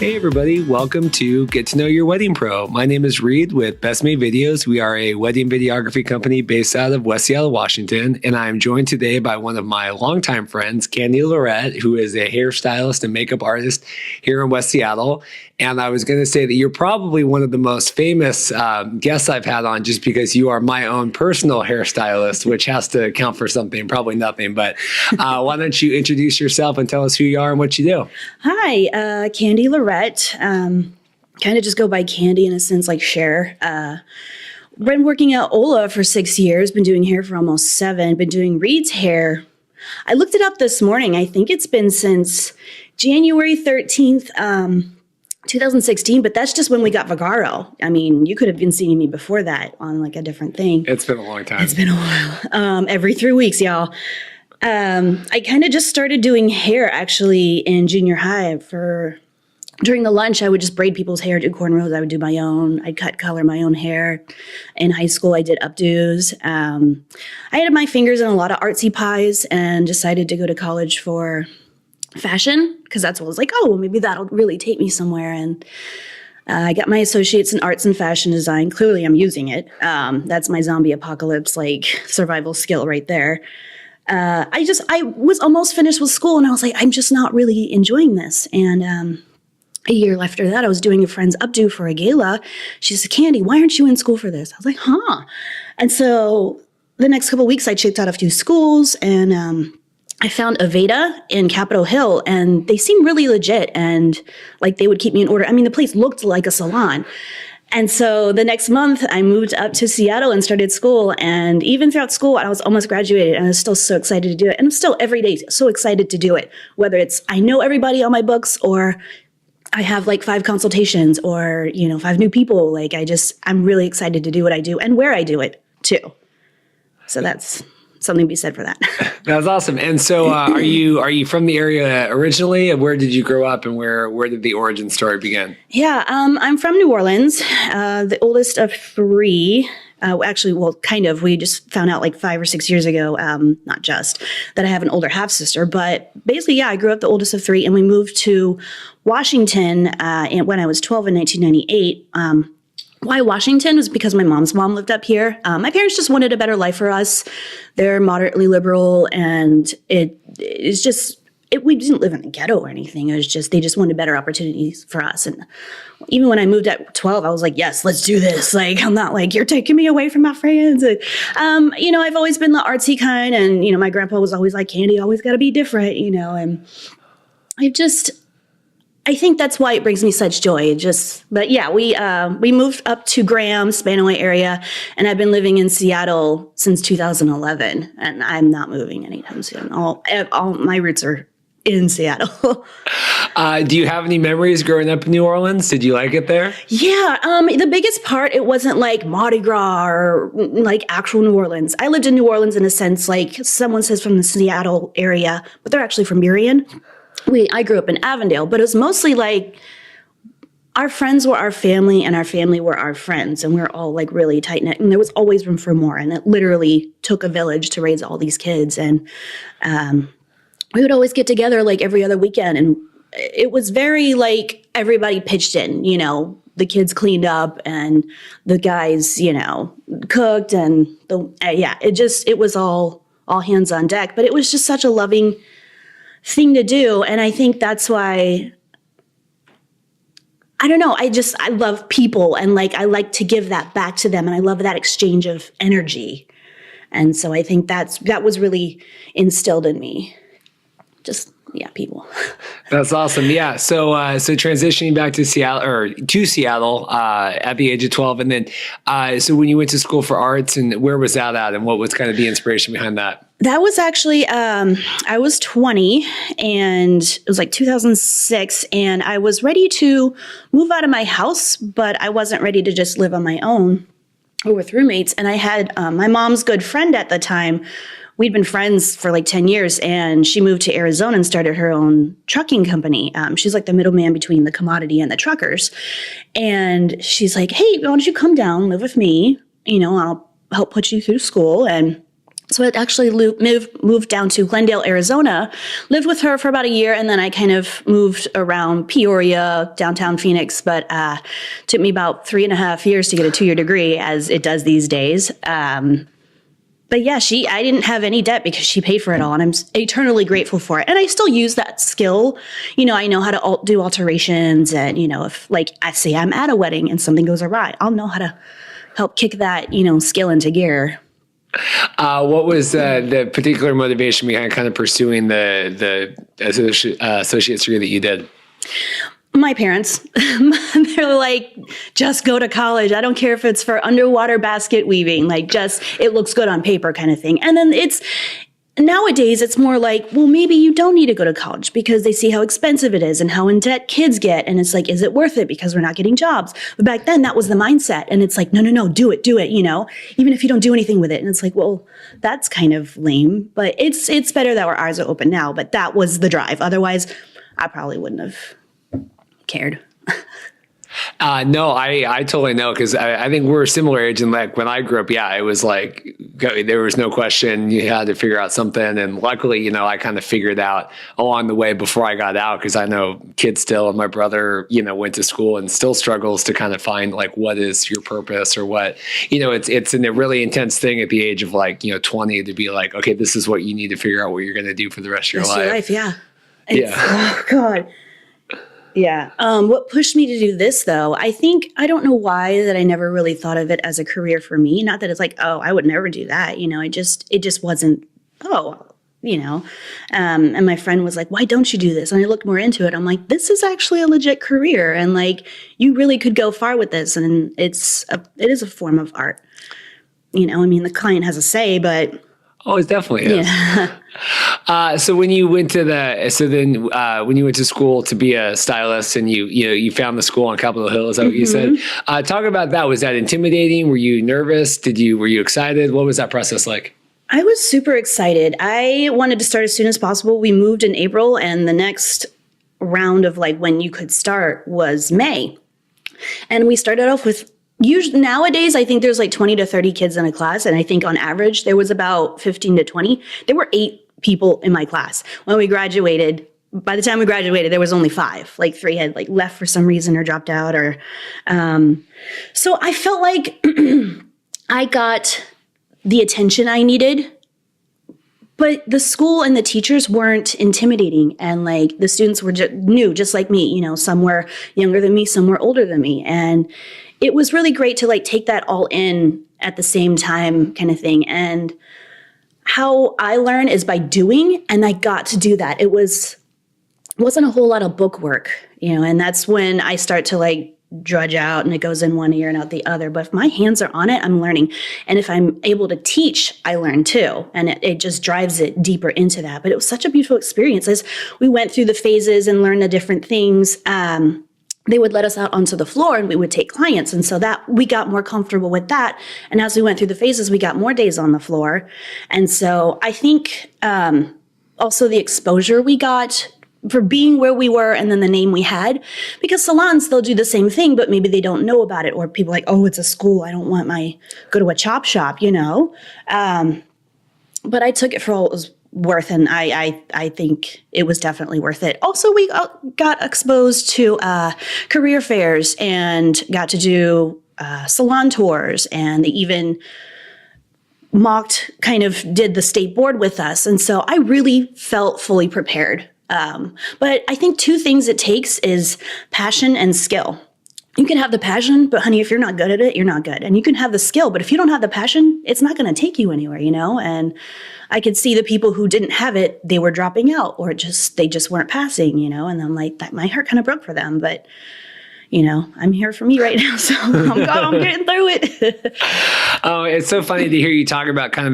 Hey everybody, welcome to Get to Know Your Wedding Pro. My name is Reed with Best Made Videos. We are a wedding videography company based out of West Seattle, Washington, and I am joined today by one of my longtime friends, Candi Lirette, who is a hairstylist and makeup artist here in West Seattle. And I was going to say that you're probably one of the most famous guests I've had on just because you are my own personal hairstylist, which has to count for something, probably nothing. But why don't you introduce yourself and tell us who you are and what you do? Hi, Candi Lirette. Kind of just go by Candi in a sense, like Cher. Been working at Ola for 6 years, been doing hair for almost 7, been doing Reed's hair. I looked it up this morning. I think it's been since January 13th, 2016, but that's just when we got Vagaro. I mean, you could have been seeing me before that on like a different thing. It's been a long time. It's been a while. Every 3 weeks, y'all. I kind of just started doing hair actually in junior high. During the lunch, I would just braid people's hair, do cornrows. I would do my own. I'd color my own hair. In high school, I did updos. I had my fingers in a lot of artsy pies and decided to go to college for fashion because that's what I was like, oh, well, maybe that'll really take me somewhere. And I got my associates in arts and fashion design. Clearly, I'm using it. That's my zombie apocalypse, like survival skill right there. I was almost finished with school and I was like, I'm just not really enjoying this. And a year after that, I was doing a friend's updo for a gala. She said, Candi, why aren't you in school for this? I was like, huh. And so the next couple of weeks, I checked out a few schools and I found Aveda in Capitol Hill and they seemed really legit and like they would keep me in order. I mean, the place looked like a salon. And so the next month I moved up to Seattle and started school. And even throughout school, I was almost graduated and I was still so excited to do it. And I'm still every day so excited to do it, whether it's I know everybody on my books or I have like 5 consultations or, 5 new people. Like I'm really excited to do what I do and where I do it too. So that's something to be said for that. That's awesome. And so are you from the area originally? Where did you grow up and where did the origin story begin? Yeah, I'm from New Orleans, the oldest of 3. Actually, well, kind of. We just found out like 5 or 6 years ago, not just, that I have an older half-sister. But basically, yeah, I grew up the oldest of 3, and we moved to Washington when I was 12 in 1998. Why Washington was because my mom's mom lived up here. My parents just wanted a better life for us. They're moderately liberal, and it's just we didn't live in a ghetto or anything. It was just they just wanted better opportunities for us. And even when I moved at 12, I was like, yes, let's do this. Like I'm not like you're taking me away from my friends. And, I've always been the artsy kind, and my grandpa was always like, Candi, always got to be different, and I think that's why it brings me such joy. But yeah, we moved up to Graham, Spanaway area, and I've been living in Seattle since 2011, and I'm not moving anytime soon. All my roots are in Seattle. Do you have any memories growing up in New Orleans? Did you like it there? Yeah, the biggest part, it wasn't like Mardi Gras or like actual New Orleans. I lived in New Orleans in a sense, like someone says from the Seattle area, but they're actually from Burien. I grew up in Avondale, but it was mostly like our friends were our family and our family were our friends. And we were all like really tight knit. And there was always room for more. And it literally took a village to raise all these kids. And we would always get together like every other weekend. And it was very like everybody pitched in, the kids cleaned up and the guys, cooked. And it was all hands on deck. But it was just such a loving thing to do. And I think that's why, I don't know, I love people and like I like to give that back to them. And I love that exchange of energy. And so I think that was really instilled in me. People. That's awesome. Yeah. So transitioning back to Seattle at the age of 12. And then, so when you went to school for arts, and where was that at? And what was kind of the inspiration behind that? That was actually, I was 20 and it was like 2006 and I was ready to move out of my house, but I wasn't ready to just live on my own or with roommates. And I had my mom's good friend at the time. We'd been friends for like 10 years and she moved to Arizona and started her own trucking company. She's like the middleman between the commodity and the truckers. And she's like, hey, why don't you come down, live with me? I'll help put you through school. And So I actually moved down to Glendale, Arizona, lived with her for about a year, and then I kind of moved around Peoria, downtown Phoenix, but took me about 3.5 years to get a 2-year degree, as it does these days. But yeah, I didn't have any debt because she paid for it all, and I'm eternally grateful for it. And I still use that skill. I know how to do alterations, and, if like I say I'm at a wedding and something goes awry, I'll know how to help kick that, skill into gear. What was the particular motivation behind kind of pursuing the associate's degree that you did? My parents, they're like, just go to college. I don't care if it's for underwater basket weaving, it looks good on paper kind of thing. And then nowadays it's more like, well, maybe you don't need to go to college because they see how expensive it is and how in debt kids get. And it's like, is it worth it because we're not getting jobs? But back then that was the mindset. And it's like, no, do it, even if you don't do anything with it. And it's like, well, that's kind of lame, but it's better that our eyes are open now. But that was the drive. Otherwise, I probably wouldn't have cared. No, I totally know, because I think we're a similar age, and like when I grew up, it was like there was no question, you had to figure out something. And luckily, I kind of figured out along the way before I got out, because I know kids still, and my brother, went to school and still struggles to kind of find like what is your purpose, or what, it's a really intense thing at the age of 20 to be like, okay, this is what you need to figure out what you're going to do for the rest of your life. Yeah. Oh God. Yeah. What pushed me to do this, though, I don't know why that I never really thought of it as a career for me. Not that it's like, oh, I would never do that. It just wasn't, and my friend was like, why don't you do this? And I looked more into it. I'm like, this is actually a legit career. And you really could go far with this. And it is a form of art. The client has a say, but. Oh, it definitely is. Yeah. So when you went to when you went to school to be a stylist, and you found the school on Capitol Hill, is that what you said? Talk about that. Was that intimidating? Were you nervous? Were you excited? What was that process like? I was super excited. I wanted to start as soon as possible. We moved in April, and the next round of when you could start was May. And we started off with nowadays, I think there's 20 to 30 kids in a class. And I think on average, there was about 15 to 20. There were 8 people in my class. When we graduated, by the time we graduated, there was only 5. 3 had left for some reason or dropped out. So I felt like I got the attention I needed. But the school and the teachers weren't intimidating. And the students were new, just like me. Some were younger than me, some were older than me. And it was really great to take that all in at the same time kind of thing. And how I learn is by doing, and I got to do that. It wasn't a whole lot of book work, and that's when I start to drudge out, and it goes in one ear and out the other. But if my hands are on it, I'm learning. And if I'm able to teach, I learn too. And it just drives it deeper into that. But it was such a beautiful experience as we went through the phases and learned the different things. They would let us out onto the floor and we would take clients. And so that we got more comfortable with that. And as we went through the phases, we got more days on the floor. And so I think also the exposure we got for being where we were, and then the name we had, because salons, they'll do the same thing, but maybe they don't know about it. Or people oh, it's a school. I don't want go to a chop shop, But I took it for all it was worth, and I think it was definitely worth it. Also, we got exposed to career fairs and got to do salon tours, and they even kind of did the state board with us. And so I really felt fully prepared. But I think 2 things it takes is passion and skill. You can have the passion, but honey, if you're not good at it, you're not good. And you can have the skill, but if you don't have the passion, it's not going to take you anywhere, And I could see the people who didn't have it, they were dropping out, or they just weren't passing, And I'm like, my heart kind of broke for them, but I'm here for me right now, so I'm getting through it. Oh, it's so funny to hear you talk about kind of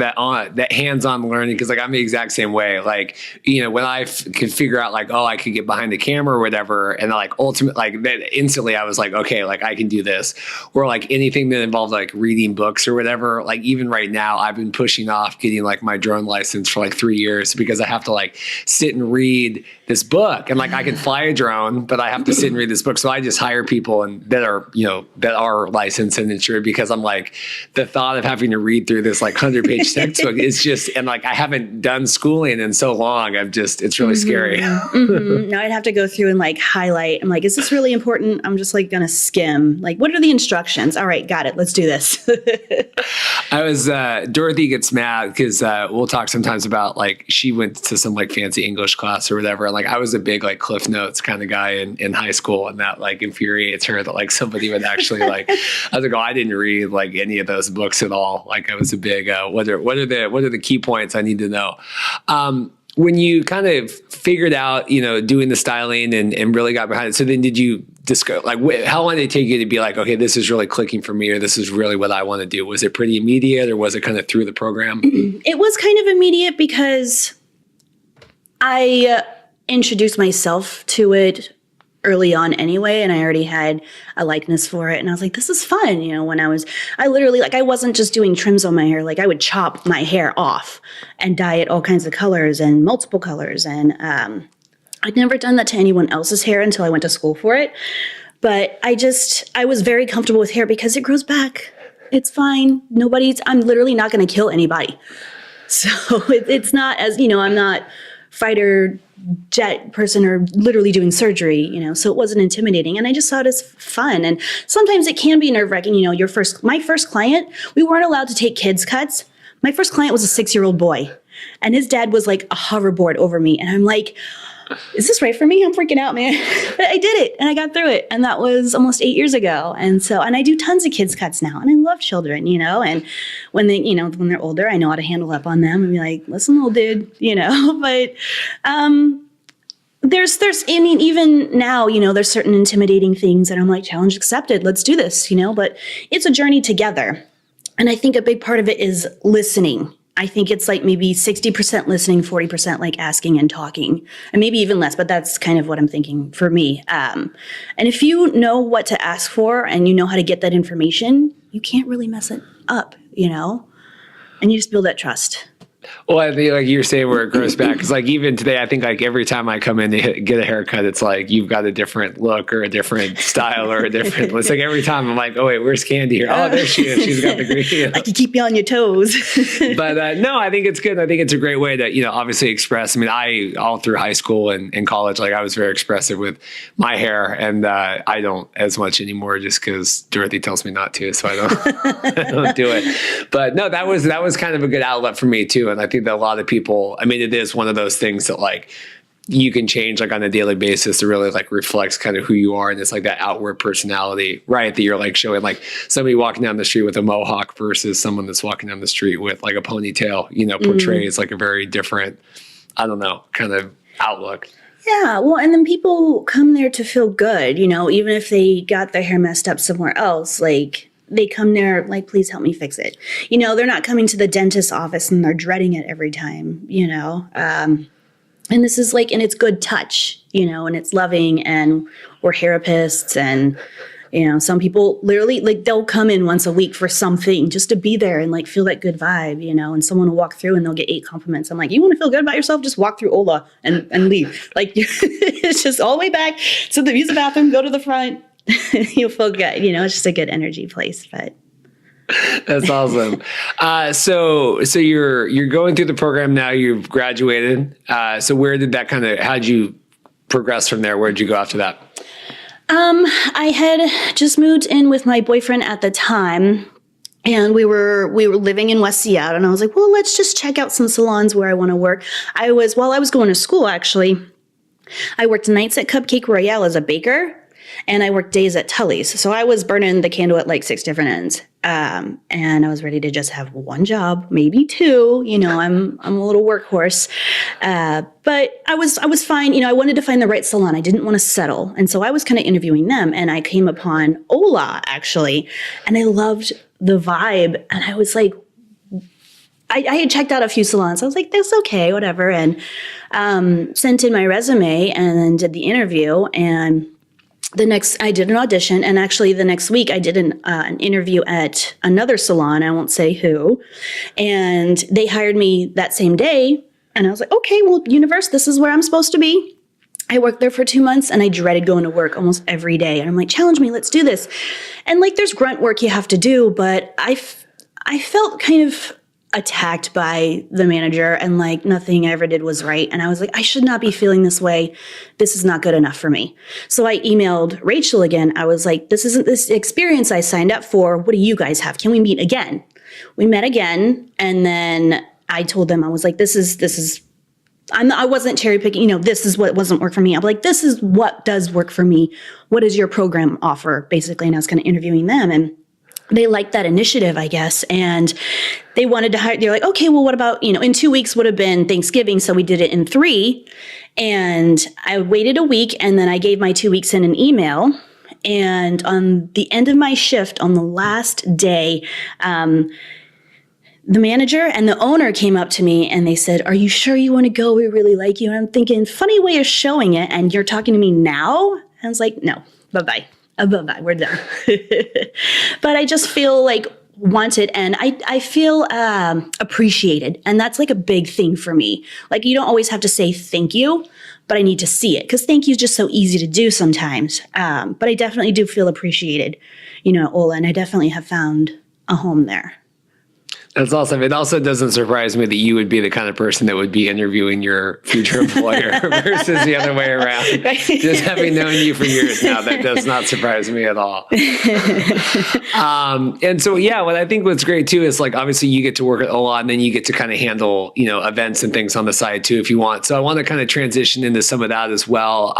that hands-on learning, because I'm the exact same way. When I could figure out I could get behind the camera or whatever, and ultimately that instantly I was like, okay, I can do this. Or anything that involved reading books or whatever. Even right now, I've been pushing off getting my drone license for 3 years because I have to sit and read this book, and I can fly a drone, but I have to sit and read this book. So I just hire people and that are licensed and insured, because I'm like, the thought of having to read through this like 100-page textbook is just, and like I haven't done schooling in so long. It's really scary. Now I'd have to go through and like highlight. I'm like, is this really important? I'm just like gonna skim. Like, what are the instructions? All right, got it. Let's do this. Dorothy gets mad because we'll talk sometimes about like she went to some like fancy English class or whatever. And like I was a big like Cliff Notes kind of guy in high school, and that like infuriates her that like somebody would actually like, I was like, oh, I didn't read like any of those books at all. Like I was a big, what are the key points I need to know? When you kind of figured out, doing the styling and really got behind it, so then did you discover, like, how long did it take you to be like, okay, this is really clicking for me, or this is really what I want to do? Was it pretty immediate, or was it kind of through the program? It was kind of immediate because I introduced myself to it early on anyway, and I already had a likeness for it, and I was like, this is fun. When I literally, like, I wasn't just doing trims on my hair. Like I would chop my hair off and dye it all kinds of colors and multiple colors, and I'd never done that to anyone else's hair until I went to school for it. But I was very comfortable with hair because it grows back. It's fine. I'm literally not going to kill anybody. So it's not as, I'm not fighter jet person or literally doing surgery, so it wasn't intimidating. And I just saw it as fun. And sometimes it can be nerve-wracking. My first client, we weren't allowed to take kids cuts. My first client was a 6-year-old boy, and his dad was like a hoverboard over me. And I'm like, is this right for me? I'm freaking out, man. But I did it and I got through it. And that was almost 8 years ago. And I do tons of kids cuts now, and I love children, and when when they're older, I know how to handle up on them and be like, listen, little dude, but, even now, there's certain intimidating things that I'm like, challenge accepted. Let's do this, but it's a journey together. And I think a big part of it is listening. I think it's like maybe 60% listening, 40% like asking and talking, and maybe even less, but that's kind of what I'm thinking for me. And if you know what to ask for and you know how to get that information, you can't really mess it up, and you just build that trust. Well, I think like you're saying where it grows back, because like even today, I think like every time I come in to get a haircut, it's like you've got a different look or a different style or a different. It's like every time I'm like, oh wait, where's Candi here? Oh, there she is. She's got the green. I can keep you on your toes. But no, I think it's good. I think it's a great way to obviously express. I mean, I all through high school and college, like I was very expressive with my hair, and I don't as much anymore just because Dorothy tells me not to, so I don't do it. But no, that was kind of a good outlet for me too. And I think that a lot of people, I mean, it is one of those things that like you can change like on a daily basis to really like reflects kind of who you are. And it's like that outward personality, right? That you're like showing like somebody walking down the street with a mohawk versus someone that's walking down the street with like a ponytail, portrays like a very different, I don't know, kind of outlook. Yeah, well, and then people come there to feel good, even if they got their hair messed up somewhere else, like they come there like, please help me fix it. They're not coming to the dentist's office and they're dreading it every time, and this is like, and it's good touch, and it's loving, and we're therapists, and, some people literally like they'll come in once a week for something just to be there and like feel that good vibe, and someone will walk through and they'll get 8 compliments. I'm like, you want to feel good about yourself? Just walk through Ola and leave. Like it's just all the way back to use the bathroom, go to the front. You'll feel good. It's just a good energy place. But that's awesome. So you're going through the program now. You've graduated. So where did that how'd you progress from there? Where'd you go after that? I had just moved in with my boyfriend at the time, and we were living in West Seattle, and I was like, well, let's just check out some salons where I want to work. While I was going to school, actually, I worked nights at Cupcake Royale as a baker, and I worked days at Tully's. So I was burning the candle at like 6 different ends. And I was ready to just have one job, maybe 2. I'm a little workhorse. But I was fine. I wanted to find the right salon. I didn't want to settle. And so I was kind of interviewing them, and I came upon Ola actually, and I loved the vibe. And I was like, I had checked out a few salons. I was like, that's okay, whatever. And sent in my resume and then did the interview. And I did an audition, and actually the next week I did an interview at another salon. I won't say who, and they hired me that same day. And I was like, okay, well, universe, this is where I'm supposed to be. I worked there for 2 months and I dreaded going to work almost every day. And I'm like, challenge me, let's do this. And like, there's grunt work you have to do, but I felt kind of attacked by the manager and like nothing I ever did was right. And I was like, I should not be feeling this way. This is not good enough for me. So I emailed Rachel again. I was like, this isn't this experience I signed up for. What do you guys have? Can we meet again? We met again. And then I told them, I was like, I wasn't cherry picking, this is what wasn't work for me. I'm like, this is what does work for me. What does your program offer? Basically. And I was kind of interviewing them, and they liked that initiative, I guess. And they wanted to hire, they're like, okay, well, what about, in 2 weeks would have been Thanksgiving. So we did it in 3. And I waited a week, and then I gave my 2 weeks in an email. And on the end of my shift, on the last day, the manager and the owner came up to me and they said, are you sure you want to go? We really like you. And I'm thinking, funny way of showing it. And you're talking to me now? And I was like, no, bye-bye. Bye-bye, we're done. But I just feel like wanted, and I feel appreciated. And that's like a big thing for me. Like, you don't always have to say thank you, but I need to see it, because thank you is just so easy to do sometimes. But I definitely do feel appreciated, Ola, and I definitely have found a home there. That's awesome. It also doesn't surprise me that you would be the kind of person that would be interviewing your future employer versus the other way around. Just having known you for years now, that does not surprise me at all. And so, yeah, what I think what's great too is like, obviously you get to work at Ola, and then you get to kind of handle, events and things on the side too, if you want. So I want to kind of transition into some of that as well.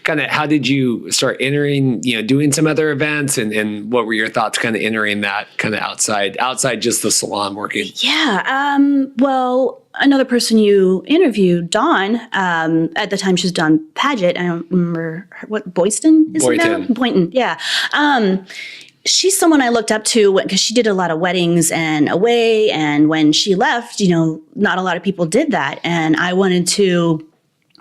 Kind of how did you start entering, doing some other events, and what were your thoughts kind of entering that kind of outside just the salon working? Yeah. Well, another person you interviewed, Dawn, at the time she was Dawn Paget. I don't remember what Boynton is it now? Boynton. Yeah. She's someone I looked up to because she did a lot of weddings and away. And when she left, not a lot of people did that. And I wanted to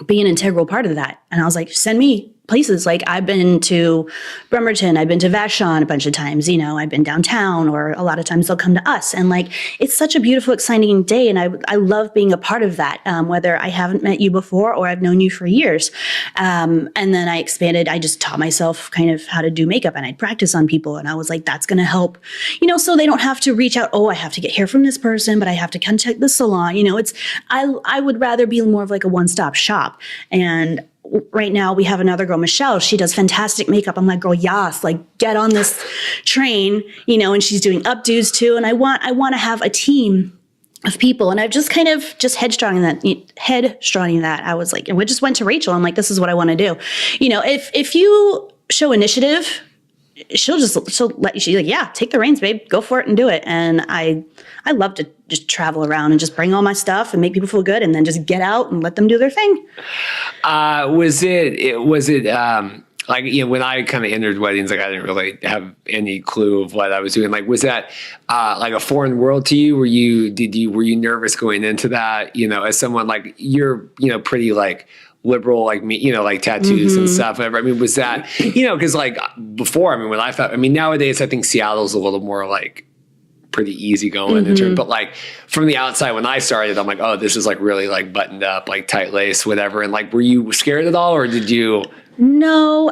be an integral part of that. And I was like, send me places. Like, I've been to Bremerton, I've been to Vashon a bunch of times, I've been downtown, or a lot of times they'll come to us. And like, it's such a beautiful, exciting day. And I love being a part of that, whether I haven't met you before or I've known you for years. And then I expanded, I just taught myself kind of how to do makeup, and I'd practice on people. And I was like, that's going to help, so they don't have to reach out. Oh, I have to get hair from this person, but I have to contact the salon. I would rather be more of like a one-stop shop. And right now we have another girl, Michelle. She does fantastic makeup. I'm like, girl, yes, like get on this train, and she's doing updos too. And I want to have a team of people. And I've just kind of headstrong that. I was like, and we just went to Rachel. I'm like, this is what I want to do. If you show initiative, she'll let you, she's like, yeah, take the reins, babe, go for it and do it. And I love to just travel around and just bring all my stuff and make people feel good, and then just get out and let them do their thing. Was it like, when I kind of entered weddings, like I didn't really have any clue of what I was doing. Like, was that like a foreign world to you? Were you nervous going into that? As someone like you're, pretty like liberal like me, like tattoos and stuff. I mean, was that, because like before, when I thought, nowadays I think Seattle's a little more like pretty easy going in terms, but like from the outside when I started, I'm like, oh, this is like really like buttoned up, like tight lace, whatever. And like, were you scared at all, or did you? No,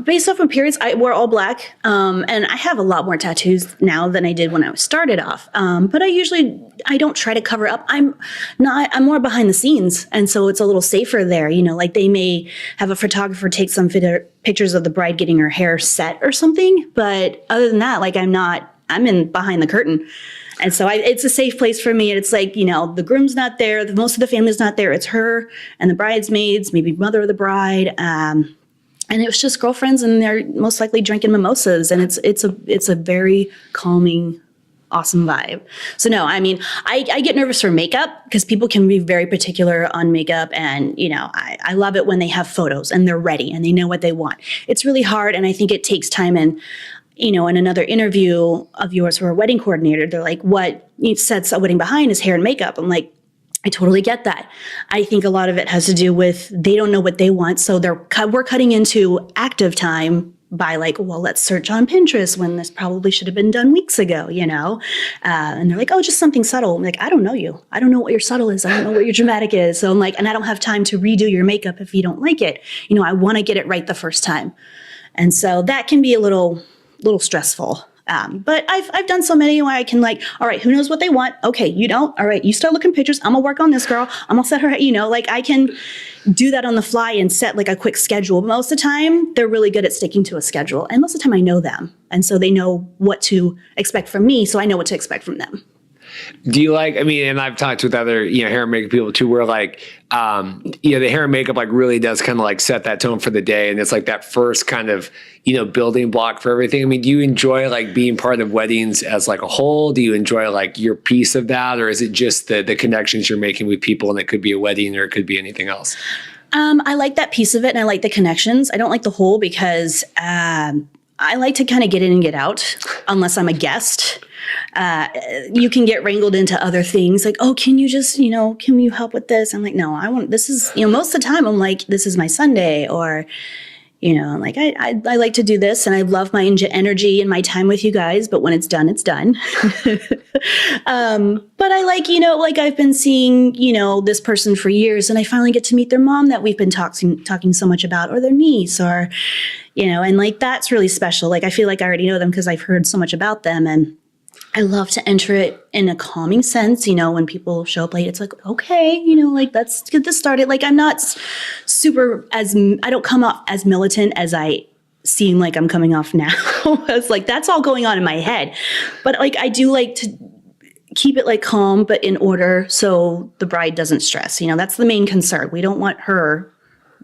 based off of periods, I wore all black. And I have a lot more tattoos now than I did when I started off. But I don't try to cover up. I'm more behind the scenes. And so it's a little safer there. Like they may have a photographer take some pictures of the bride getting her hair set or something. But other than that, like I'm in behind the curtain. And so it's a safe place for me. And it's like, the groom's not there. Most of the family's not there. It's her and the bridesmaids, maybe mother of the bride. And it was just girlfriends, and they're most likely drinking mimosas. And it's a very calming, awesome vibe. So no, I get nervous for makeup because people can be very particular on makeup. And, I love it when they have photos and they're ready and they know what they want. It's really hard. And I think it takes time. And in another interview of yours for a wedding coordinator, they're like, what sets a wedding behind is hair and makeup. I'm like, I totally get that. I think a lot of it has to do with they don't know what they want. So we're cutting into active time by like, well, let's search on Pinterest when this probably should have been done weeks ago, and they're like, oh, just something subtle. I'm like, I don't know you. I don't know what your subtle is. I don't know what your dramatic is. So I'm like, and I don't have time to redo your makeup if you don't like it. I want to get it right the first time. And so that can be a little stressful. But I've done so many where I can like, all right, who knows what they want? Okay, you don't. All right, you start looking pictures. I'm gonna work on this girl. I'm gonna set her, like I can do that on the fly and set like a quick schedule. But most of the time, they're really good at sticking to a schedule. And most of the time I know them. And so they know what to expect from me. So I know what to expect from them. Do you like, and I've talked with other, hair and makeup people too, where like, the hair and makeup like really does kind of like set that tone for the day. And it's like that first kind of, building block for everything. Do you enjoy like being part of weddings as like a whole? Do you enjoy like your piece of that? Or is it just the connections you're making with people, and it could be a wedding or it could be anything else? I like that piece of it, and I like the connections. I don't like the whole because I like to kind of get in and get out unless I'm a guest. You can get wrangled into other things like, oh, can you just, can you help with this? I'm like, no, this is, most of the time I'm like, this is my Sunday, or, I'm like, I like to do this, and I love my energy and my time with you guys, but when it's done, it's done. But I like, like I've been seeing, this person for years, and I finally get to meet their mom that we've been talking so much about, or their niece, or, and like, that's really special. Like, I feel like I already know them because I've heard so much about them, and I love to enter it in a calming sense. When people show up late, it's like, okay, like let's get this started. Like I'm not I don't come off as militant as I seem like I'm coming off now. It's like, that's all going on in my head. But like, I do like to keep it like calm, but in order so the bride doesn't stress. That's the main concern. We don't want her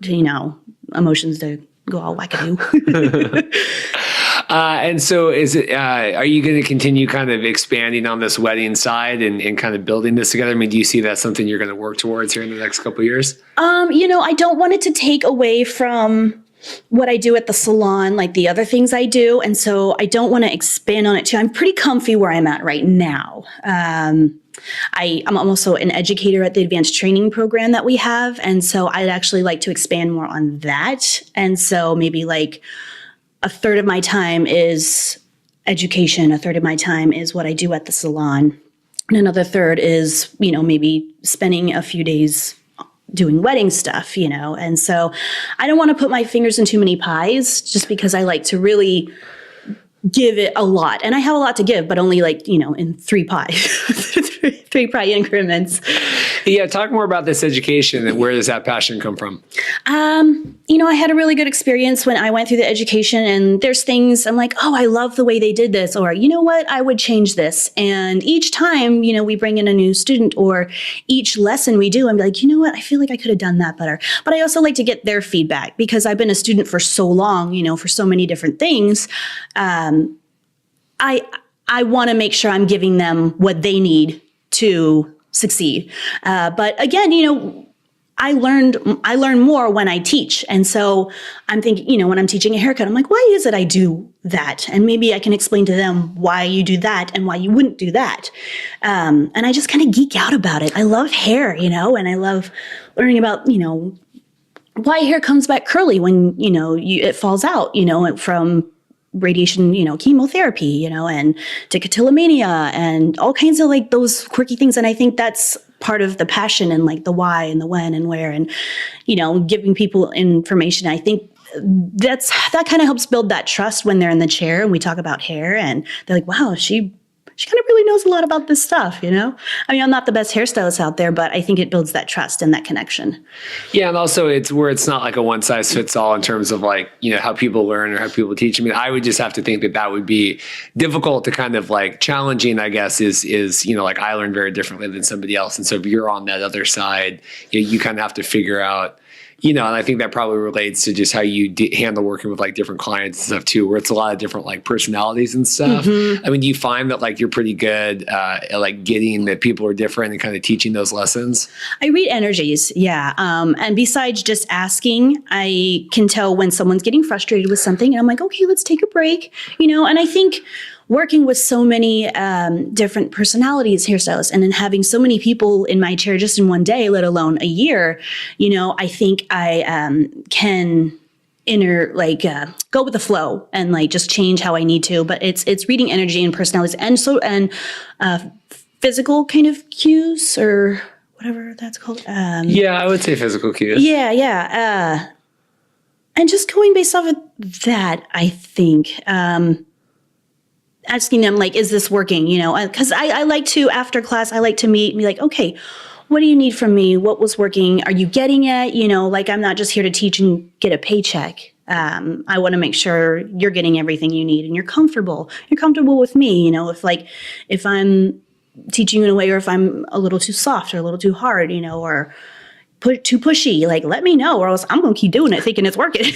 to, emotions to go all wackadoo. And so are you going to continue kind of expanding on this wedding side and kind of building this together? Do you see that's something you're going to work towards here in the next couple of years? I don't want it to take away from what I do at the salon, like the other things I do. And so I don't want to expand on it too. I'm pretty comfy where I'm at right now. I'm also an educator at the advanced training program that we have. And so I'd actually like to expand more on that. And so maybe like a third of my time is education. A third of my time is what I do at the salon. And another third is, maybe spending a few days doing wedding stuff, And so I don't want to put my fingers in too many pies just because I like to really give it a lot. And I have a lot to give, but only like, in three pies, three pie increments. Yeah. Talk more about this education and where does that passion come from? I had a really good experience when I went through the education, and there's things I'm like, oh, I love the way they did this, or you know what, I would change this. And each time, we bring in a new student, or each lesson we do, I'm like, you know what, I feel like I could have done that better. But I also like to get their feedback because I've been a student for so long, for so many different things. I want to make sure I'm giving them what they need to succeed. But again, I learn more when I teach. And so I'm thinking, when I'm teaching a haircut, I'm like, why is it I do that? And maybe I can explain to them why you do that and why you wouldn't do that. And I just kind of geek out about it. I love hair, and I love learning about, why hair comes back curly when, it falls out, from radiation, chemotherapy, and decatillomania and all kinds of like those quirky things. And I think that's part of the passion and like the why and the when and where and, giving people information. I think that kind of helps build that trust when they're in the chair and we talk about hair and they're like, wow, she kind of really knows a lot about this stuff, I'm not the best hairstylist out there, but I think it builds that trust and that connection. Yeah. And also it's not like a one size fits all in terms of like, how people learn or how people teach. I would just have to think that would be difficult to kind of like challenging, I guess, is, like I learn very differently than somebody else. And so if you're on that other side, you kind of have to figure out, and I think that probably relates to just how you handle working with like different clients and stuff too, where it's a lot of different like personalities and stuff. Mm-hmm. Do you find that like you're pretty good at like getting that people are different and kind of teaching those lessons? I read energies. Yeah. And besides just asking, I can tell when someone's getting frustrated with something and I'm like, okay, let's take a break, and I think working with so many different personalities, hairstylists, and then having so many people in my chair just in one day, let alone a year, I think I can go with the flow and like just change how I need to. But it's reading energy and personalities and physical kind of cues or whatever that's called. Yeah, I would say physical cues. Yeah. And just going based off of that, I think, asking them like, is this working? You know, because I like to, after class, I like to meet and be like, okay, what do you need from me? What was working? Are you getting it? You know, like I'm not just here to teach and get a paycheck. I want to make sure you're getting everything you need and you're comfortable. You're comfortable with me. You know, if I'm teaching you in a way, or if I'm a little too soft or a little too hard, you know, or too pushy, like let me know, or else I'm going to keep doing it thinking it's working.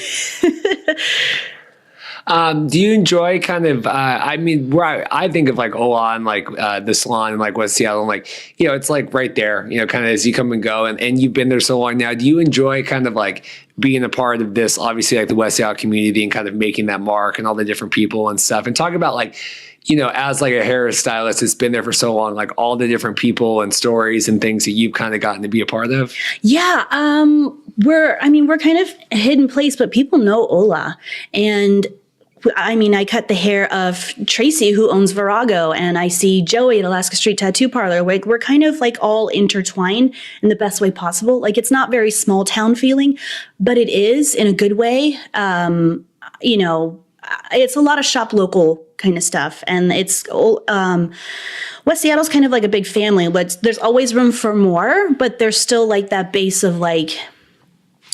Do you enjoy kind of, where I think of like Ola and like the salon in like West Seattle, and like, you know, it's like right there, you know, kind of as you come and go, and you've been there so long now. Do you enjoy kind of like being a part of this, obviously like the West Seattle community and kind of making that mark and all the different people and stuff, and talk about like, you know, as like a hairstylist that's been there for so long, like all the different people and stories and things that you've kind of gotten to be a part of? Yeah. We're kind of a hidden place, but people know Ola. And I mean, I cut the hair of Tracy, who owns Virago, and I see Joey at Alaska Street Tattoo Parlor. Like, we're kind of like all intertwined in the best way possible. Like, it's not very small town feeling, but it is in a good way. You know, it's a lot of shop local kind of stuff. And it's, West Seattle's kind of like a big family, but there's always room for more, but there's still like that base of like,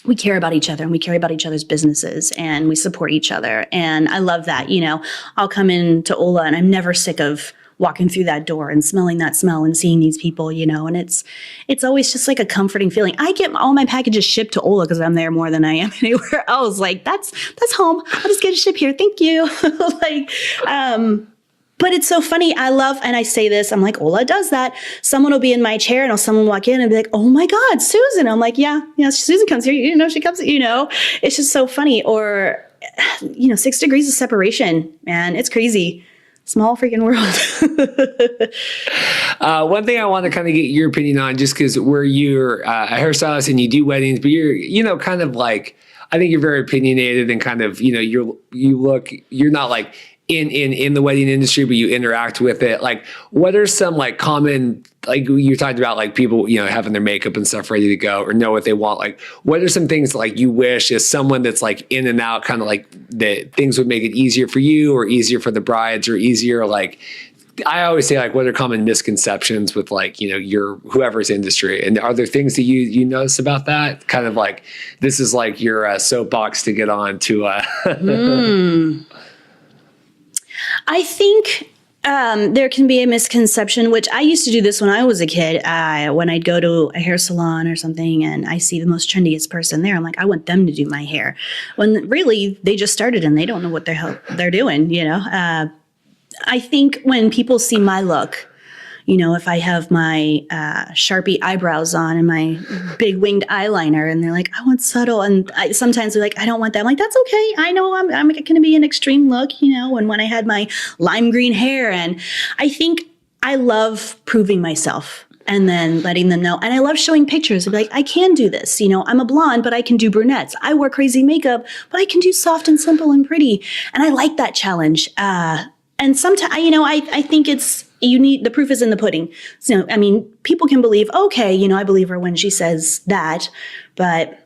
we care about each other and we care about each other's businesses and we support each other. And I love that. You know, I'll come into Ola and I'm never sick of walking through that door and smelling that smell and seeing these people, you know, and it's always just like a comforting feeling. I get all my packages shipped to Ola because I'm there more than I am anywhere else. Like that's home. I'll just get a ship here. Thank you. But it's so funny. I love, and I say this, I'm like, Ola does that. Someone will be in my chair and someone walk in and be like, oh my God, Susan. I'm like, yeah, Susan comes here. You know, she comes, you know, it's just so funny. Or, you know, 6 degrees of separation, man, it's crazy. Small freaking world. One thing I want to kind of get your opinion on, just because you're a hairstylist and you do weddings, but you're, you know, kind of like, I think you're very opinionated and kind of, you know, you're not like in the wedding industry, but you interact with it. Like, what are some like common, like you talked about like people, you know, having their makeup and stuff ready to go or know what they want. Like, what are some things like you wish as someone that's like in and out, kind of like that things would make it easier for you or easier for the brides or easier? Like, I always say like, what are common misconceptions with like, you know, your whoever's industry? And are there things that you notice about that? Kind of like, this is like your soapbox to get on to. I think there can be a misconception, which I used to do this when I was a kid. When I'd go to a hair salon or something and I see the most trendiest person there, I'm like, I want them to do my hair. When really they just started and they don't know what the hell they're doing, you know? I think when people see my look, you know, if I have my Sharpie eyebrows on and my big winged eyeliner and they're like, I want subtle. And sometimes they're like, I don't want that. I'm like, that's okay. I know I'm going to be an extreme look, you know, and when I had my lime green hair. And I think I love proving myself and then letting them know. And I love showing pictures of like, I can do this. You know, I'm a blonde, but I can do brunettes. I wear crazy makeup, but I can do soft and simple and pretty. And I like that challenge. And sometimes, you know, I think the proof is in the pudding. So, I mean, people can believe, okay, you know, I believe her when she says that, but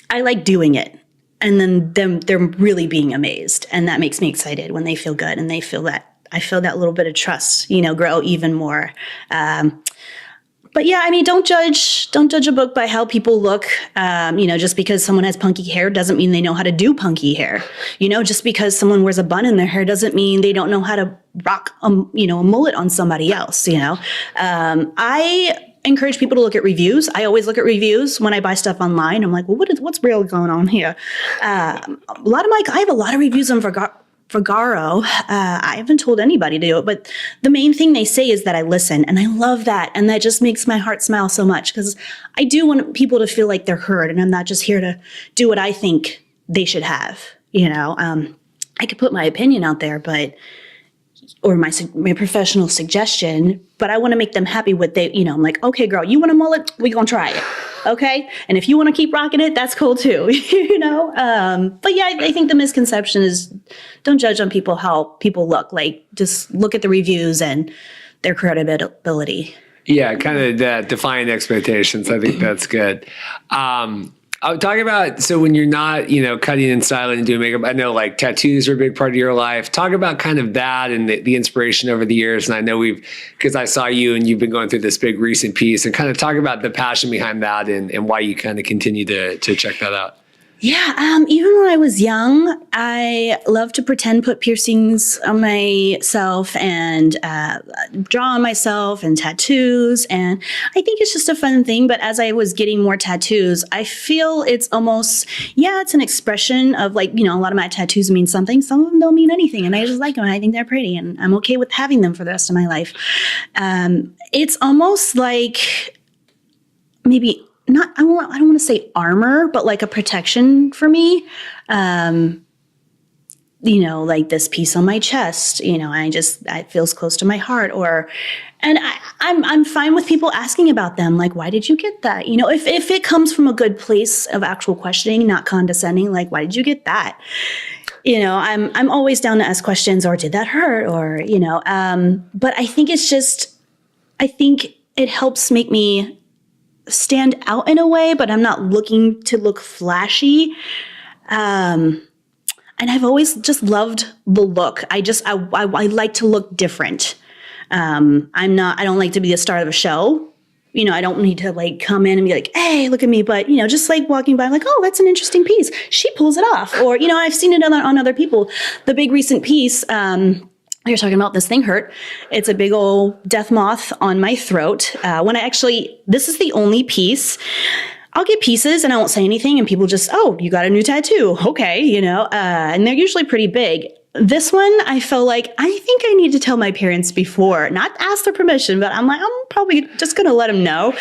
I like doing it. And then they're really being amazed. And that makes me excited when they feel good and they feel that, I feel that little bit of trust, you know, grow even more. But yeah, I mean, don't judge a book by how people look. You know, just because someone has punky hair doesn't mean they know how to do punky hair. You know, just because someone wears a bun in their hair doesn't mean they don't know how to rock, a mullet on somebody else. You know, I encourage people to look at reviews. I always look at reviews when I buy stuff online. I'm like, well, what's really going on here? I have a lot of reviews on Virago. I haven't told anybody to do it, but the main thing they say is that I listen, and I love that. And that just makes my heart smile so much because I do want people to feel like they're heard and I'm not just here to do what I think they should have. You know, I could put my opinion out there, or my professional suggestion, but I want to make them happy with I'm like, okay, girl, you want a mullet? We gonna try it. Okay. And if you want to keep rocking it, that's cool too, But yeah, I think the misconception is don't judge on people how people look. Like, just look at the reviews and their credibility. Yeah, kind of defying expectations. I think that's good. I would talk about, so when you're not, cutting and styling and doing makeup, I know like tattoos are a big part of your life. Talk about kind of that and the inspiration over the years. And I know because I saw you and you've been going through this big recent piece, and kind of talk about the passion behind that and why you kind of continue to check that out. Yeah, even when I was young, I loved to pretend put piercings on myself and draw on myself and tattoos. And I think it's just a fun thing. But as I was getting more tattoos, I feel it's almost, it's an expression of like, a lot of my tattoos mean something. Some of them don't mean anything. And I just like them. And I think they're pretty. And I'm okay with having them for the rest of my life. It's almost like maybe... I don't want to say armor, but like a protection for me. Like this piece on my chest, it feels close to my heart, and I'm fine with people asking about them. Like, why did you get that? If it comes from a good place of actual questioning, not condescending, like, why did you get that? I'm always down to ask questions, or did that hurt? Or, but I think it helps make me stand out in a way, but I'm not looking to look flashy. And I've always just loved the look. I like to look different. I don't like to be the star of a show. I don't need to like come in and be like, hey, look at me. But, just like walking by, like, oh, that's an interesting piece. She pulls it off. Or, I've seen it on other people. The big recent piece, you're talking about this thing hurt. It's a big old death moth on my throat. This is the only piece. I'll get pieces and I won't say anything, and people just, oh, you got a new tattoo. Okay. And they're usually pretty big. This one, I felt like, I think I need to tell my parents before, not ask their permission, but I'm like, I'm probably just going to let them know.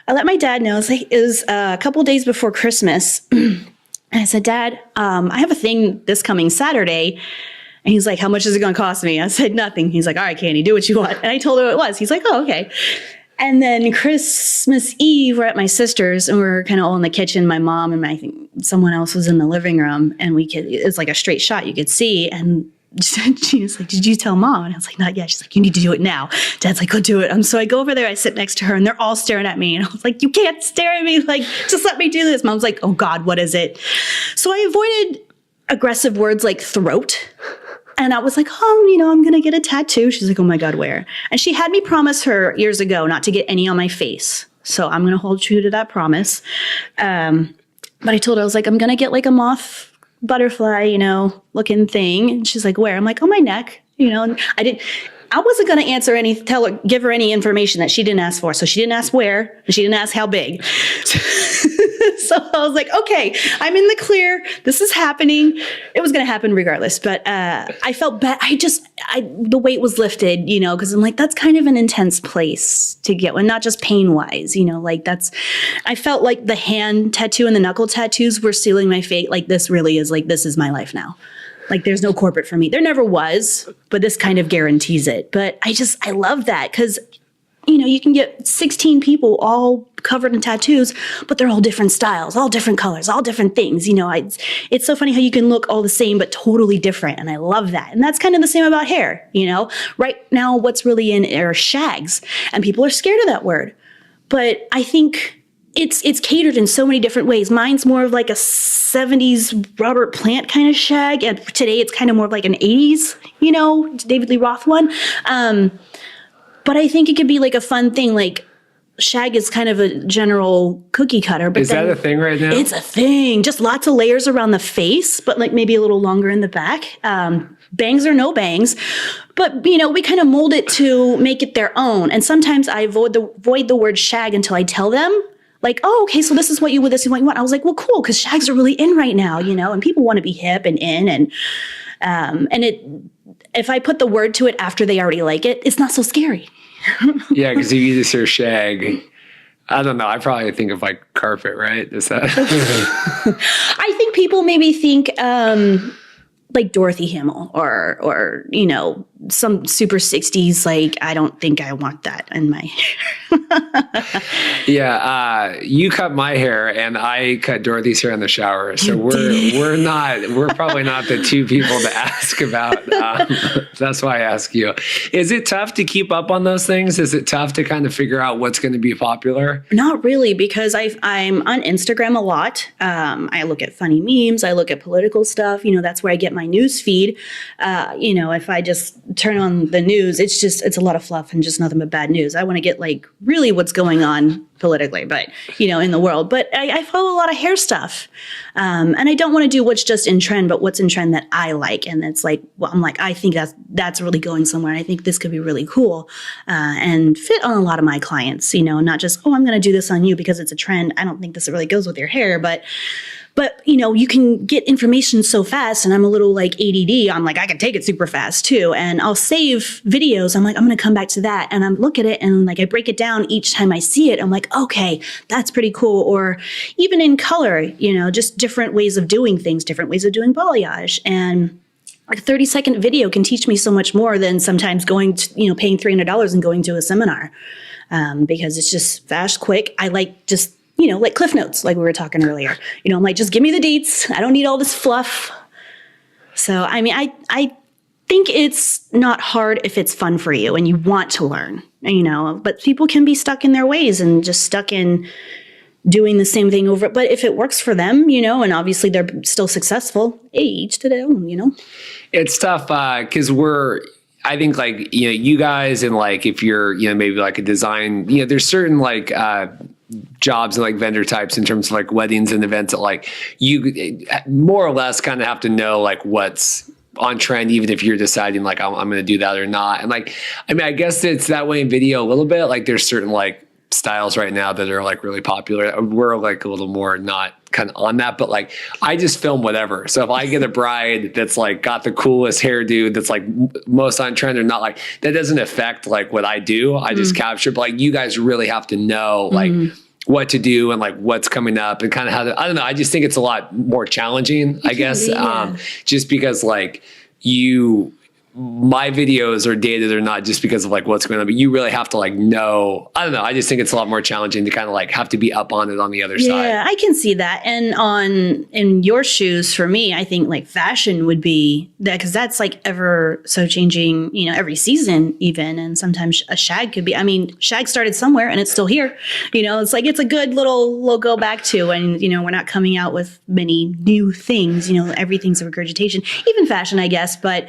I let my dad know. It was a couple days before Christmas. And I said, Dad, I have a thing this coming Saturday. And he's like, how much is it going to cost me? I said, nothing. He's like, all right, Candi, do what you want. And I told him what it was. He's like, oh, okay. And then Christmas Eve, we're at my sister's and we're kind of all in the kitchen. My mom and I think someone else was in the living room, and it's like a straight shot you could see. And she was like, did you tell Mom? And I was like, not yet. She's like, you need to do it now. Dad's like, go do it. So I go over there, I sit next to her, and they're all staring at me. And I was like, you can't stare at me. Like, just let me do this. Mom's like, oh God, what is it? So I avoided aggressive words like throat. And I was like, I'm going to get a tattoo. She's like, oh my God, where? And she had me promise her years ago not to get any on my face. So I'm going to hold true to that promise. But I told her, I was like, I'm going to get like a moth butterfly, looking thing. And she's like, where? I'm like, on my neck, and I wasn't going to give her any information that she didn't ask for. So she didn't ask where, and she didn't ask how big. So I was like, okay, I'm in the clear. This is happening. It was going to happen regardless. But I felt bad. The weight was lifted, because I'm like, that's kind of an intense place to get one, not just pain wise, I felt like the hand tattoo and the knuckle tattoos were sealing my fate. Like, this really is like, this is my life now. Like, there's no corporate for me. There never was, but this kind of guarantees it. But I love that because, you can get 16 people all covered in tattoos, but they're all different styles, all different colors, all different things. It's so funny how you can look all the same, but totally different. And I love that. And that's kind of the same about hair. Right now, what's really in are shags, and people are scared of that word. But I think it's catered in so many different ways. Mine's more of like a 70s Robert Plant kind of shag. And today it's kind of more of like an 80s, David Lee Roth one. But I think it could be like a fun thing. Like, shag is kind of a general cookie cutter. But is that a thing right now? It's a thing. Just lots of layers around the face, but like maybe a little longer in the back. Bangs or no bangs. But, we kind of mold it to make it their own. And sometimes I avoid the word shag until I tell them. Like, oh, okay, so this is what you want. I was like, well, cool, because shags are really in right now, and people want to be hip and in. And if I put the word to it after they already like it, it's not so scary. Yeah, because if you just hear shag, I don't know. I probably think of like carpet, right? Is that? I think people maybe think like Dorothy Hamill or some super 60s. Like, I don't think I want that in my hair. Yeah, you cut my hair and I cut Dorothy's hair in the shower. So we're probably not the two people to ask about. That's why I ask you. Is it tough to keep up on those things? Is it tough to kind of figure out what's going to be popular? Not really, because I'm on Instagram a lot. I look at funny memes. I look at political stuff. That's where I get my news feed. If I just turn on the news, it's a lot of fluff and just nothing but bad news. I want to get like really what's going on politically, but in the world. But I follow a lot of hair stuff, and I don't want to do what's just in trend, but what's in trend that I like. And it's like, well, I'm like, I think that's really going somewhere. I think this could be really cool and fit on a lot of my clients. Not just, oh, I'm going to do this on you because it's a trend. I don't think this really goes with your hair, but you can get information so fast, and I'm a little like ADD. I'm like, I can take it super fast too. And I'll save videos. I'm like, I'm going to come back to that. And I'm look at it and like, I break it down each time I see it. I'm like, okay, that's pretty cool. Or even in color, just different ways of doing things, different ways of doing balayage. And like a 30-second video can teach me so much more than sometimes going to, paying $300 and going to a seminar, because it's just fast, quick. I like just, like Cliff Notes, like we were talking earlier. I'm like, just give me the deets. I don't need all this fluff. So, I think it's not hard if it's fun for you and you want to learn, but people can be stuck in their ways and just stuck in doing the same thing over. But if it works for them, and obviously they're still successful, hey, each to their own, It's tough because I think like, you guys, and like, if you're, maybe like a design, there's certain like, jobs and like vendor types in terms of like weddings and events that like you more or less kind of have to know like what's on trend, even if you're deciding like, I'm going to do that or not. And like, I guess it's that way in video a little bit. Like there's certain like styles right now that are like really popular. We're like a little more not kind of on that, but like I just film whatever. So if I get a bride that's like got the coolest hairdo that's like most on trend or not, like that doesn't affect like what I do. I just capture, but like you guys really have to know like what to do and like what's coming up and kind of how to, I don't know. I just think it's a lot more challenging, I guess. Just because like my videos are dated or not just because of like what's going on, but you really have to like know, I don't know. I just think it's a lot more challenging to kind of like have to be up on it on the other side. Yeah, I can see that. And in your shoes, for me, I think like fashion would be that, because that's like ever so changing, every season even. And sometimes a shag could be, shag started somewhere and it's still here. It's like, it's a good little go back to, and, we're not coming out with many new things, everything's a regurgitation, even fashion, I guess. But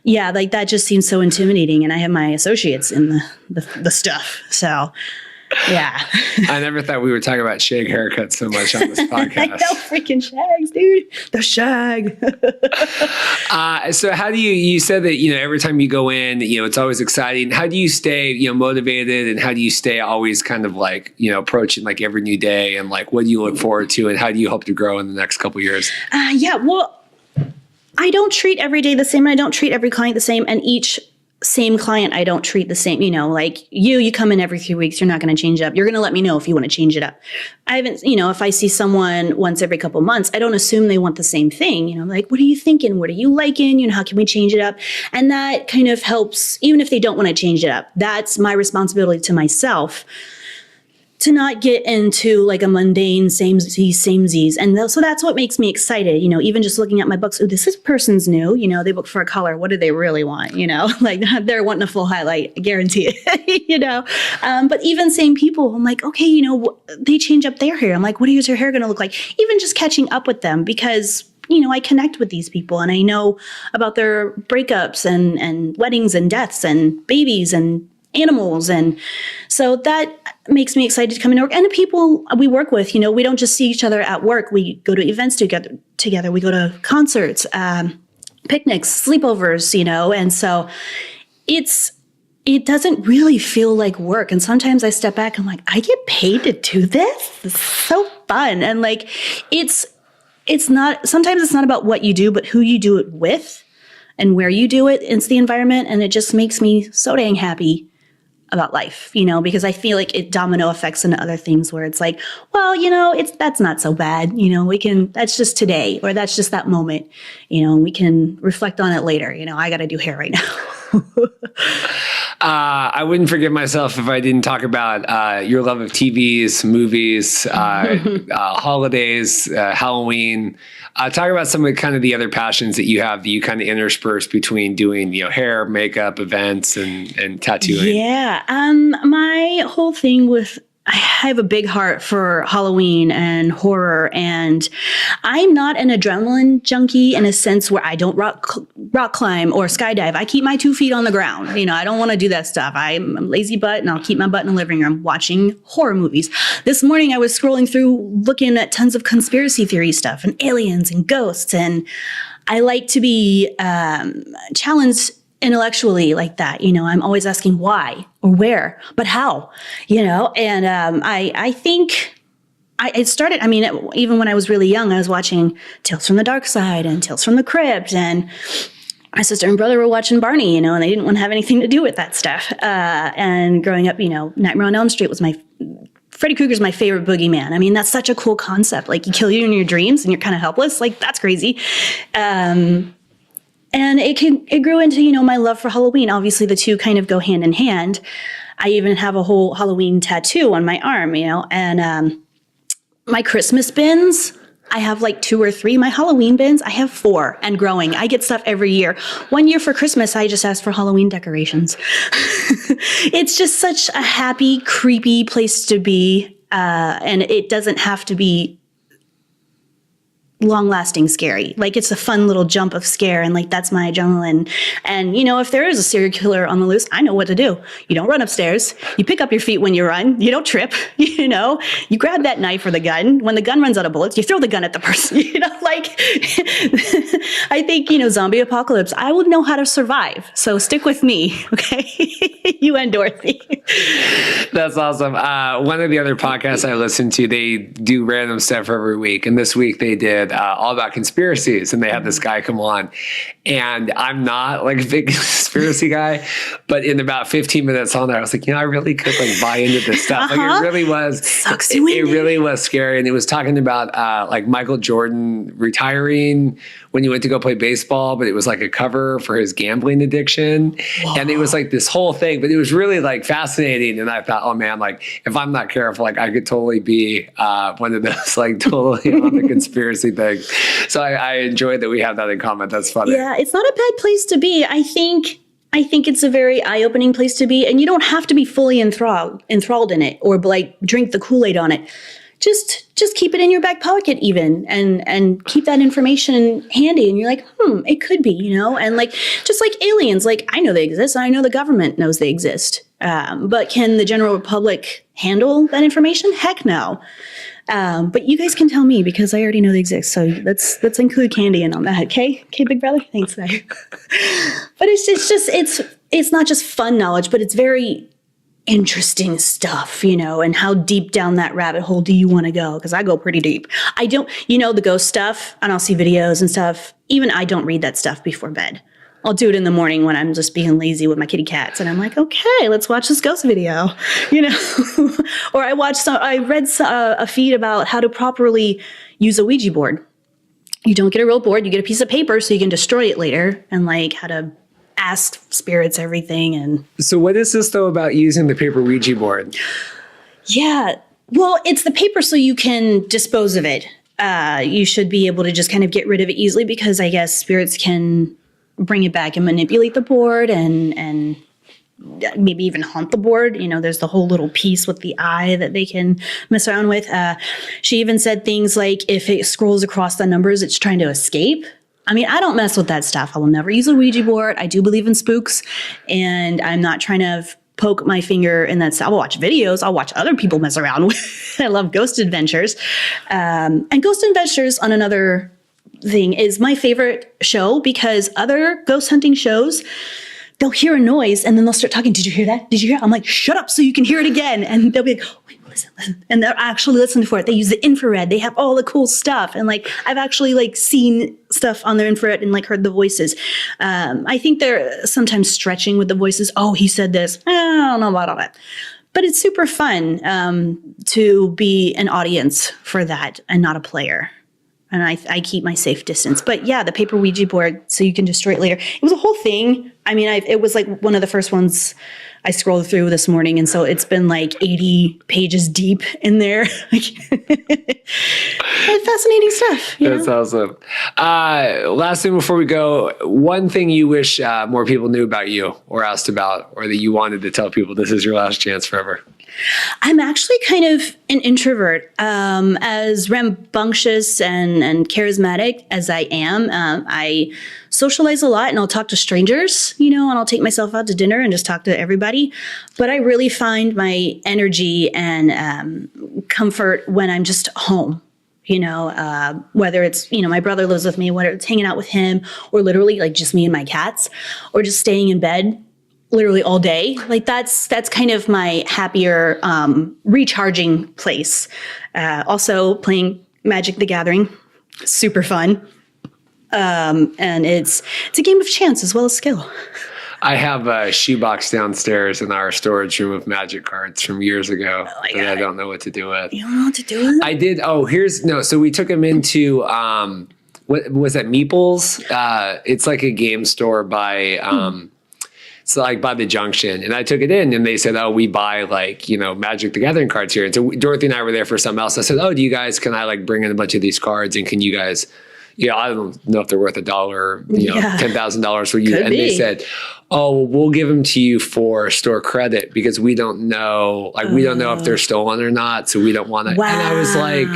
yeah, like that just seems so intimidating, and I have my associates in the stuff. So, yeah. I never thought we were talking about shag haircuts so much on this podcast. I know, freaking shags, dude. The shag. So how do you said that, every time you go in, it's always exciting. How do you stay, motivated, and how do you stay always kind of like, approaching like every new day, and like, what do you look forward to, and how do you hope to grow in the next couple of years? Well, I don't treat every day the same. I don't treat every client the same. And each same client, I don't treat the same. Like you come in every 3 weeks, you're not going to change it up. You're going to let me know if you want to change it up. I haven't, if I see someone once every couple months, I don't assume they want the same thing. Like, what are you thinking? What are you liking? How can we change it up? And that kind of helps, even if they don't want to change it up. That's my responsibility to myself, to not get into like a mundane samesies. And so that's what makes me excited. Even just looking at my books, oh, this person's new, they book for a color. What do they really want? Like they're wanting a full highlight, I guarantee it, but even same people, I'm like, okay, they change up their hair. I'm like, what is your hair going to look like? Even just catching up with them, because I connect with these people and I know about their breakups and weddings and deaths and babies and animals. And so that makes me excited to come into work. And the people we work with, we don't just see each other at work. We go to events together. We go to concerts, picnics, sleepovers, and so it doesn't really feel like work. And sometimes I step back, I'm like, I get paid to do this? This is so fun. And like, sometimes it's not about what you do, but who you do it with and where you do it. It's the environment. And it just makes me so dang happy about life, because I feel like it domino effects into other things where it's like, well, that's not so bad. That's just today, or that's just that moment, we can reflect on it later. I got to do hair right now. I wouldn't forgive myself if I didn't talk about your love of TVs, movies, holidays, Halloween. Talk about some of the other passions that you have that you kind of intersperse between doing, hair, makeup, events, and tattooing. Yeah. My whole thing with, I have a big heart for Halloween and horror, and I'm not an adrenaline junkie in a sense where I don't rock climb or skydive. I keep my 2 feet on the ground. I don't want to do that stuff. I'm a lazy butt, and I'll keep my butt in the living room watching horror movies. This morning I was scrolling through looking at tons of conspiracy theory stuff and aliens and ghosts, and I like to be challenged intellectually like that. I'm always asking why or where, but how, and I think it started, even when I was really young, I was watching Tales from the Dark Side and Tales from the Crypt, and my sister and brother were watching Barney, and they didn't want to have anything to do with that stuff. And growing up, Nightmare on Elm Street was Freddy Krueger's my favorite boogeyman. That's such a cool concept. Like, he kill you in your dreams and you're kind of helpless. Like, that's crazy. And it grew into, my love for Halloween. Obviously, the two kind of go hand in hand. I even have a whole Halloween tattoo on my arm, and my Christmas bins, I have like 2 or 3. My Halloween bins, I have 4 and growing. I get stuff every year. One year for Christmas, I just asked for Halloween decorations. It's just such a happy, creepy place to be. And it doesn't have to be long-lasting scary. Like, it's a fun little jump of scare, and like, that's my adrenaline. And if there is a serial killer on the loose, I know what to do. You don't run upstairs. You pick up your feet when you run. You don't trip. You grab that knife or the gun. When the gun runs out of bullets, you throw the gun at the person. I think, zombie apocalypse, I would know how to survive. So stick with me, okay? You and Dorothy. That's awesome. One of the other podcasts I listen to, they do random stuff every week, and this week they did all about conspiracies, and they had this guy come on, and I'm not like a big conspiracy guy, but in about 15 minutes on there, I was like, I really could buy into this stuff. Like, it really was, it really was scary. And it was talking about like Michael Jordan retiring when he went to go play baseball, but it was like a cover for his gambling addiction. Whoa. And it was like this whole thing, but it was really like fascinating. And I thought, oh man, like, if I'm not careful, like, I could totally be one of those like totally on the conspiracy thing. So I enjoyed that we have that in common. That's funny. Yeah, it's not a bad place to be. I think it's a very eye-opening place to be, and you don't have to be fully enthralled in it or like drink the Kool-Aid on it. Just keep it in your back pocket even, and keep that information handy. And you're like, it could be, and like, just like aliens, like, I know they exist, and I know the government knows they exist. But can the general public handle that information? Heck no. But you guys can tell me, because I already know they exist. So let's include Candy in on that. Okay, big brother. Thanks, babe. But it's not just fun knowledge, but it's very interesting stuff, and how deep down that rabbit hole do you want to go? Because I go pretty deep. I don't, the ghost stuff, and I'll see videos and stuff. Even I don't read that stuff before bed. I'll do it in the morning when I'm just being lazy with my kitty cats, and I'm like, okay, let's watch this ghost video, Or I read a feed about how to properly use a Ouija board. You don't get a real board, you get a piece of paper so you can destroy it later, and like how to ask spirits everything. And so what is this though about using the paper Ouija board? Yeah, well, it's the paper so you can dispose of it. You should be able to just kind of get rid of it easily, because I guess spirits can bring it back and manipulate the board and maybe even haunt the board. There's the whole little piece with the eye that they can mess around with. She even said things like, if it scrolls across the numbers, it's trying to escape. I don't mess with that stuff. I will never use a Ouija board. I do believe in spooks, and I'm not trying to poke my finger in that. I'll watch videos. I'll watch other people mess around with. I love Ghost Adventures. And Ghost Adventures, on another thing, is my favorite show, because other ghost hunting shows, they'll hear a noise and then they'll start talking. Did you hear that? Did you hear? I'm like, shut up so you can hear it again. And they'll be like, oh, wait, listen. And they'll actually listen for it. They use the infrared. They have all the cool stuff. And like, I've actually like seen stuff on their infrared and like heard the voices. I think they're sometimes stretching with the voices. Oh, he said this. I don't know about all that. But it's super fun to be an audience for that and not a player. And I keep my safe distance. But yeah, the paper Ouija board, so you can destroy it later. It was a whole thing. I mean, it was like one of the first ones I scrolled through this morning. And so it's been like 80 pages deep in there. Fascinating stuff. That's awesome. Last thing before we go, one thing you wish more people knew about you or asked about, or that you wanted to tell people. This is your last chance forever. I'm actually kind of an introvert. As rambunctious and charismatic as I am, I socialize a lot and I'll talk to strangers, and I'll take myself out to dinner and just talk to everybody. But I really find my energy and comfort when I'm just home. Whether it's, my brother lives with me, whether it's hanging out with him or literally like just me and my cats or just staying in bed literally all day. Like that's kind of my happier, recharging place. Also playing Magic the Gathering, super fun. And it's a game of chance as well as skill. I have a shoebox downstairs in our storage room of Magic cards from years ago that I don't know what to do with. You don't know what to do with them? I did. Oh, so we took them into, what was that, Meeples? It's like a game store by, it's like by the Junction. And I took it in and they said, oh, we buy like, Magic the Gathering cards here. And so Dorothy and I were there for something else. I said, oh, can I like bring in a bunch of these cards and can you guys, I don't know if they're worth $1 or, $10,000 for you. Could be. They said, oh, we'll give them to you for store credit because we don't know, we don't know if they're stolen or not. So we don't want to. Wow. And I was like,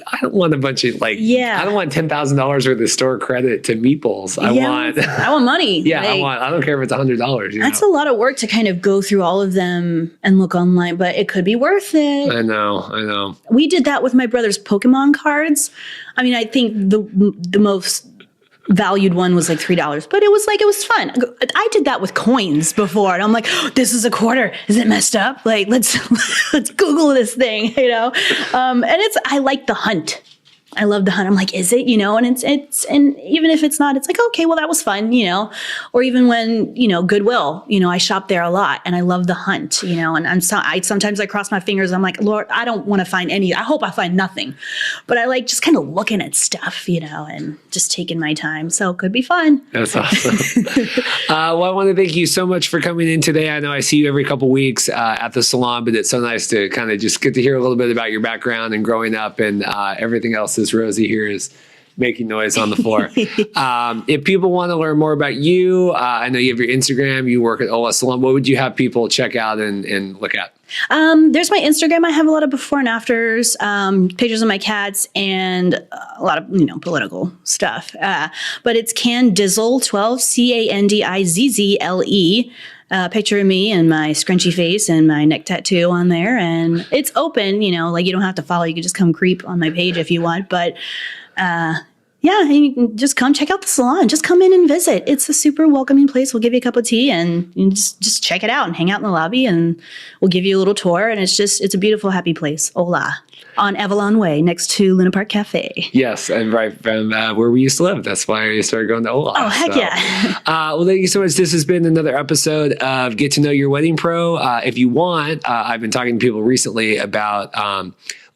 I don't want a bunch of I don't want $10,000 worth of store credit to Meeples. I want money. I don't care if it's $100. That's a lot of work to kind of go through all of them and look online, but it could be worth it. I know. We did that with my brother's Pokemon cards. I mean, I think the most valued one was like $3, but it was fun. I did that with coins before, and I'm like, oh, this is a quarter. Is it messed up? Like, let's Google this thing, And I like the hunt. I love the hunt. I'm like, is it, and even if it's not, it's like, okay, well, that was fun, or even when, Goodwill, I shop there a lot and I love the hunt, and sometimes I cross my fingers. I'm like, Lord, I don't want to find I hope I find nothing, but I like just kind of looking at stuff, and just taking my time. So it could be fun. That's awesome. Well, I want to thank you so much for coming in today. I know I see you every couple weeks at the salon, but it's so nice to kind of just get to hear a little bit about your background and growing up and everything else. Rosie here is making noise on the floor. If people want to learn more about you, I know you have your Instagram, you work at Ola Salon. What would you have people check out and look at? There's my Instagram. I have a lot of before and afters, pictures of my cats and a lot of, political stuff. But it's Candizzle12, Candizzle. Picture of me and my scrunchy face and my neck tattoo on there. And it's open, you don't have to follow. You can just come creep on my page if you want. But you can just come check out the salon. Just come in and visit. It's a super welcoming place. We'll give you a cup of tea and you just check it out and hang out in the lobby and we'll give you a little tour. And it's a beautiful, happy place. Ola. On Avalon Way, next to Luna Park Cafe. Yes, and right from where we used to live. That's why I started going to Ola. Oh, heck yeah. Well, thank you so much. This has been another episode of Get to Know Your Wedding Pro. If you want, I've been talking to people recently about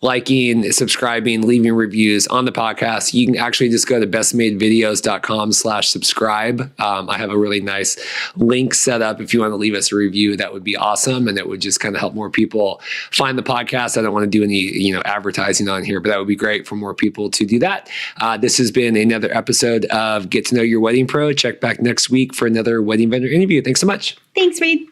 liking, subscribing, leaving reviews on the podcast. You can actually just go to bestmadevideos.com/subscribe. I have a really nice link set up. If you want to leave us a review, that would be awesome. And it would just kind of help more people find the podcast. I don't want to do any, advertising on here, but that would be great for more people to do that. This has been another episode of Get to Know Your Wedding Pro. Check back next week for another wedding vendor interview. Thanks so much. Thanks, Reed.